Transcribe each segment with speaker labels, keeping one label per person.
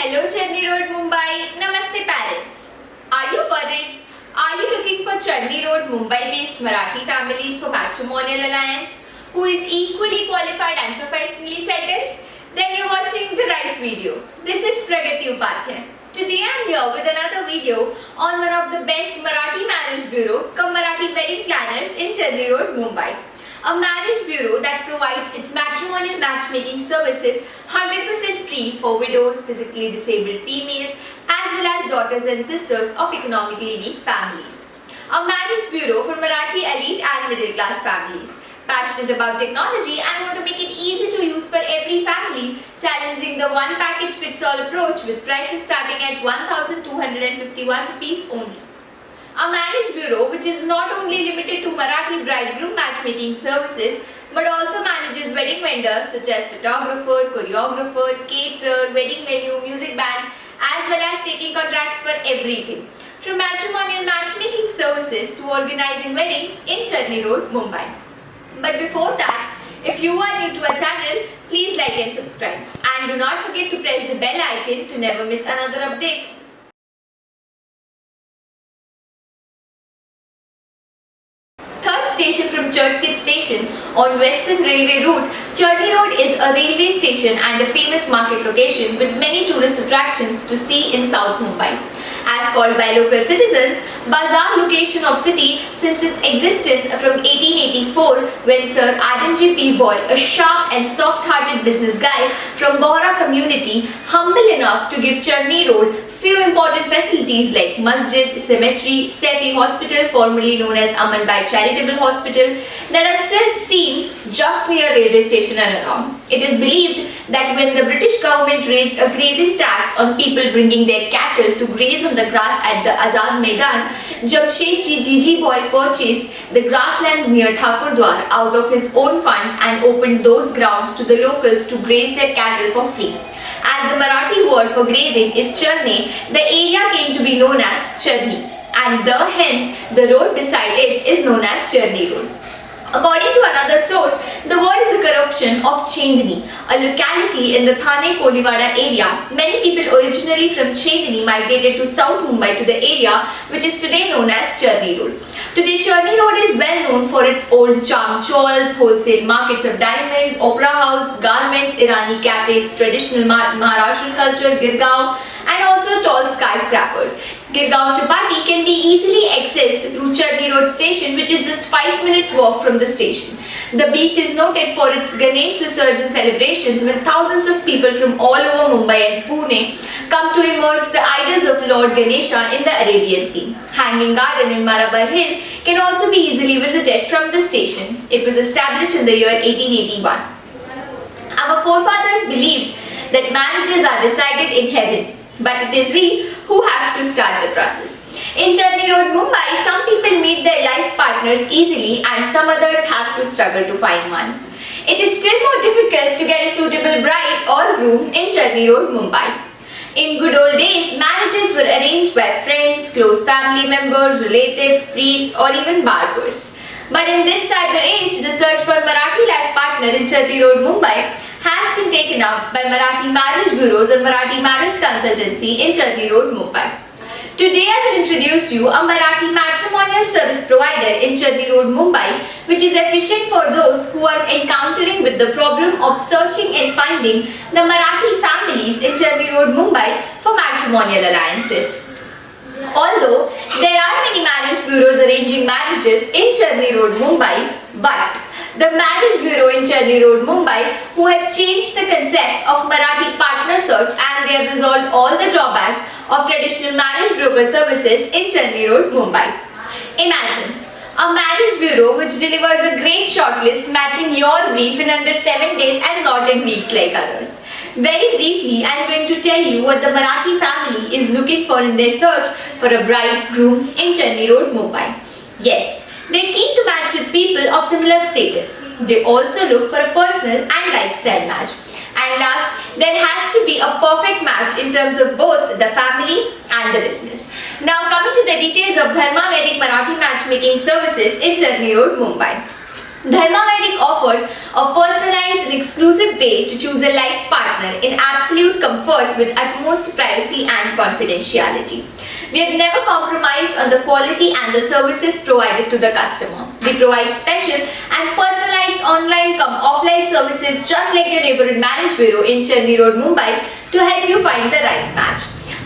Speaker 1: Hello Chutney Road, Mumbai. Namaste parents. Are you worried? Are you looking for Chutney Road, Mumbai-based Marathi families for matrimonial alliance who is equally qualified and professionally settled? Then you're watching the right video. This is Pragati Upadhyay. Today I'm here with another video on one of the best Marathi marriage bureau cum Marathi wedding planners in Chutney Road, Mumbai. A marriage bureau that provides its matrimonial matchmaking services 100% free for widows, physically disabled females, as well as daughters and sisters of economically weak families. A marriage bureau for Marathi elite and middle class families. Passionate about technology and want to make it easy to use for every family, challenging the one package fits all approach with prices starting at 1,251 rupees only. A marriage bureau which is not only limited to Marathi bride-groom matchmaking services but also manages wedding vendors such as photographer, choreographer, caterer, wedding venue, music bands, as well as taking contracts for everything, from matrimonial matchmaking services to organizing weddings in Chutney Road, Mumbai. But before that, if you are new to our channel, please like and subscribe, and do not forget to press the bell icon to never miss another update. Station from Churchgate Station on Western Railway route, Chutney Road is a railway station and a famous market location with many tourist attractions to see in South Mumbai. As called by local citizens, Bazaar location of city since its existence from 1884 when Sir Adam J. Peerboy, a sharp and soft-hearted business guy from Bohra community, humble enough to give Chutney Road few important facilities like Masjid, Cemetery, Sefi Hospital, formerly known as Amanbai Charitable Hospital, that are still seen just near railway station and around. It is believed that when the British government raised a grazing tax on people bringing their cattle to graze on the grass at the Azad Maidan, Jamshed Ji Boy purchased the grasslands near Thakurdwar out of his own funds and opened those grounds to the locals to graze their cattle for free. As the Marathi word for grazing is Charne, the area came to be known as Chutney, and hence the road beside it is known as Chutney Road. According to another source, the word is a corruption of Chendni, a locality in the Thane Kolivada area. Many people originally from Chendni migrated to South Mumbai to the area which is today known as Chutney Road. Today Chutney Road is well known for its old charm chawls, wholesale markets of diamonds, opera house, garments, Irani cafes, traditional Maharashtrian culture, Girgaon, and also tall skyscrapers. Girgaon Chapati can be easily accessed through Chutney Road station, which is just 5 minutes walk from the station. The beach is noted for its Ganesh Visarjan celebrations when thousands of people from all over Mumbai and Pune come to immerse the idols of Lord Ganesha in the Arabian Sea. Hanging Garden in Marabar Hill can also be easily visited from the station. It was established in the year 1881. Our forefathers believed that marriages are decided in heaven, but it is we who have to start the process. In Chutney Road, Mumbai, some people meet their life partners easily and some others have to struggle to find one. It is still more difficult to get a suitable bride or groom in Chutney Road, Mumbai. In good old days, marriages were arranged by friends, close family members, relatives, priests, or even barbers. But in this cyber age, the search for Marathi life partner in Chutney Road, Mumbai has been taken up by Marathi marriage bureaus and Marathi marriage consultancy in Chutney Road, Mumbai. Today I will introduce you a Marathi matrimonial service provider in Chutney Road, Mumbai, which is efficient for those who are encountering with the problem of searching and finding the Marathi families in Chutney Road, Mumbai for matrimonial alliances. Although there are many marriage bureaus arranging marriages in Chutney Road, Mumbai, but the marriage bureau in Chutney Road, Mumbai, who have changed the concept of Marathi partner search and they have resolved all the drawbacks of traditional marriage broker services in Chutney Road, Mumbai. Imagine a marriage bureau which delivers a great shortlist matching your brief in under 7 days and not in weeks like others. Very briefly, I am going to tell you what the Marathi family is looking for in their search for a bride groom in Chutney Road, Mumbai. Yes, they are keen to match with people of similar status. They also look for a personal and lifestyle match. And last, there has to be a perfect match in terms of both the family and the business. Now coming to the details of Dharma Vedic Marathi matchmaking services in Chutney Road, Mumbai. Dharma Vedic offers a personalized exclusive way to choose a life partner in absolute comfort with utmost privacy and confidentiality. We have never compromised on the quality and the services provided to the customer. We provide special and personalized online cum offline services just like your neighborhood marriage bureau in Cherny Road, Mumbai to help you find the right match.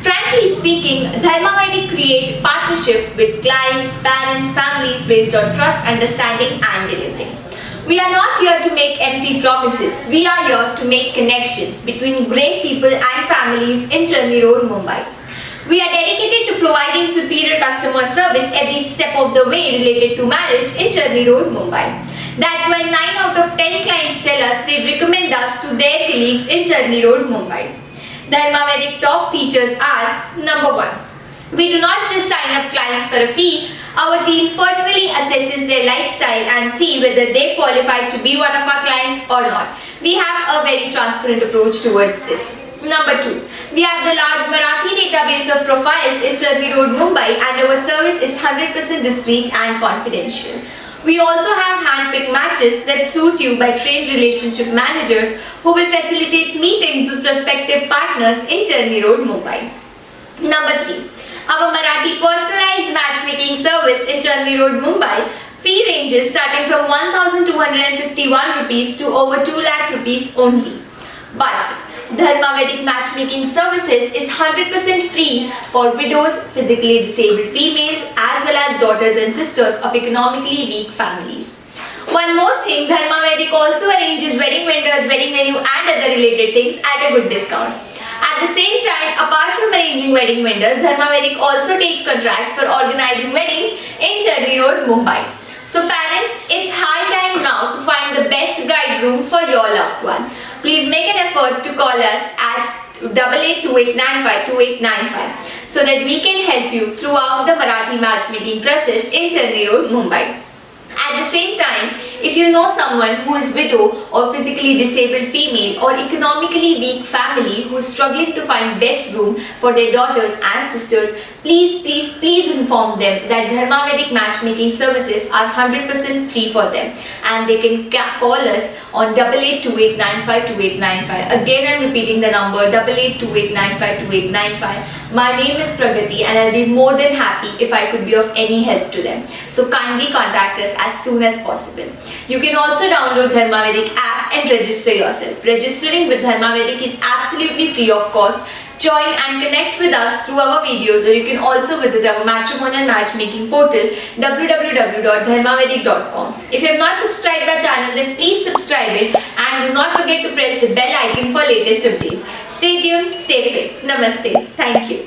Speaker 1: Frankly speaking, Dharma Vedic create partnership with clients, parents, families based on trust, understanding and delivering. We are not here to make empty promises. We are here to make connections between great people and families in Cherny Road, Mumbai. We are dedicated to providing superior customer service every step of the way related to marriage in Cherny Road, Mumbai. That's why 9 out of 10 clients tell us they recommend us to their colleagues in Cherny Road, Mumbai. Dharma Vedic top features are: number 1. We do not just sign up clients for a fee. Our team personally assesses their lifestyle and see whether they qualify to be one of our clients or not. We have a very transparent approach towards this. Number 2. We have the large Marathi database of profiles in Cherny Road, Mumbai, and our service is 100% discreet and confidential. We also have hand-picked matches that suit you by trained relationship managers who will facilitate meetings with prospective partners in Cherny Road, Mumbai. Number 3. Our Marathi personalized matchmaking service in Cherny Road, Mumbai fee ranges starting from 1,251 rupees to over 2 lakh rupees only. But Dharma Vedic matchmaking services is 100% free for widows, physically disabled females as well as daughters and sisters of economically weak families. One more thing, Dharma Vedic also arranges wedding vendors, wedding venue and other related things at a good discount. At the same time, apart from arranging wedding vendors, Dharma Vedic also takes contracts for organizing weddings in Cherny Road, Mumbai. So parents, it's high time now to find the best bridegroom for your loved one. Please make an effort to call us at 8828952895 so that we can help you throughout the Marathi matchmaking process in Cherny Road, Mumbai. At the same time, if you know someone who is widow or physically disabled female or economically weak family who is struggling to find best groom for their daughters and sisters, please inform them that Dharma Vedic matchmaking services are 100% free for them and they can call us on 8828952895. Again, I'm repeating the number 8828952895. My name is Pragati and I'll be more than happy if I could be of any help to them. So kindly contact us as soon as possible. You can also download Dharma Vedic app and register yourself. Registering with Dharma Vedic is absolutely free of cost. Join and connect with us through our videos, or you can also visit our matrimonial matchmaking portal www.dharmavedic.com. If you have not subscribed our channel, then please subscribe it and do not forget to press the bell icon for latest updates. Stay tuned, stay fit. Namaste. Thank you.